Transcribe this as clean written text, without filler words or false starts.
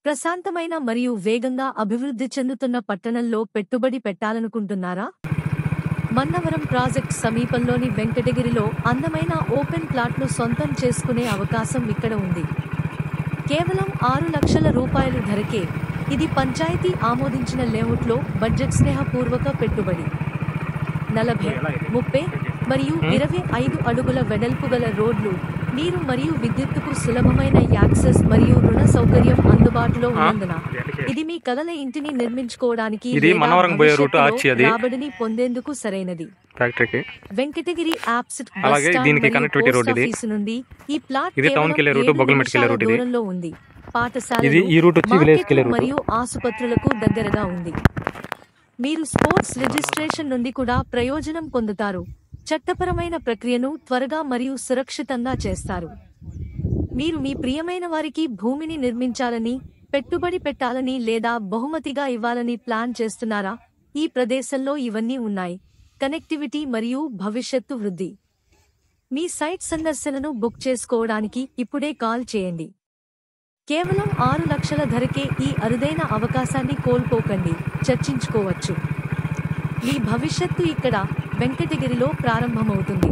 ప్రశాంతమైన మరియు వేగంగా అభివృద్ధి చెందుతున్న పట్టణంలో పెట్టుబడి పెట్టాలనుకుంటున్నారా? మన్నవరం ప్రాజెక్ట్ సమీపంలోని వెంకటగిరిలో అందమైన ఓపెన్ ప్లాట్ను సొంతం చేసుకునే అవకాశం ఇక్కడ ఉంది. కేవలం 6 లక్షల రూపాయలు ధరకే ఇది పంచాయతీ ఆమోదించిన లేఅవుట్లో బడ్జెట్ స్నేహపూర్వక పెట్టుబడి. 40, 30 మరియు 25 అడుగుల వెడల్పు గల రోడ్లు, నీరు మరియు విద్యుత్తుకు సులభమైన యాక్సెస్ మరియు రుణ సౌకర్యం అందుబాటులో ఉన్నందున ఇది మీ కలల ఇంటిని నిర్మించుకోవడానికి రాబడిని పొందేందుకు సరైనది. వెంకటగిరి యాప్సిట్ బస్ స్టాండ్ మరియు పోస్ట్ ఆఫీసు నుండి ఈ ప్లాట్ కేవలం 7 నిమిషాల దూరంలో ఉంది. పాఠశాలలు, మార్కెట్లు మరియు ఆసుపత్రులకు దగ్గరగా ఉంది. మీరు స్పోర్ట్స్ రిజిస్ట్రేషన్ నుండి కూడా ప్రయోజనం పొందుతారు. చట్టపరమైన ప్రక్రియను త్వరగా మరియు సురక్షితంగా చేస్తారు. మీరు మీ ప్రియమైన వారికి భూమిని నిర్మించాలని, పెట్టుబడి పెట్టాలని లేదా బహుమతిగా ఇవ్వాలని ప్లాన్ చేస్తున్నారా? ఈ ప్రదేశంలో ఇవన్నీ ఉన్నాయి. కనెక్టివిటీ మరియు భవిష్యత్తు వృద్ధి. మీ సైట్ సందర్శనను బుక్ చేసుకోవడానికి ఇప్పుడే కాల్ చేయండి. కేవలం 6 లక్షల ధరకే ఈ అరుదైన అవకాశాన్ని కోల్పోకండి. చర్చించుకోవచ్చు. మీ భవిష్యత్తు ఇక్కడ వెంకటగిరిలో ప్రారంభమవుతుంది.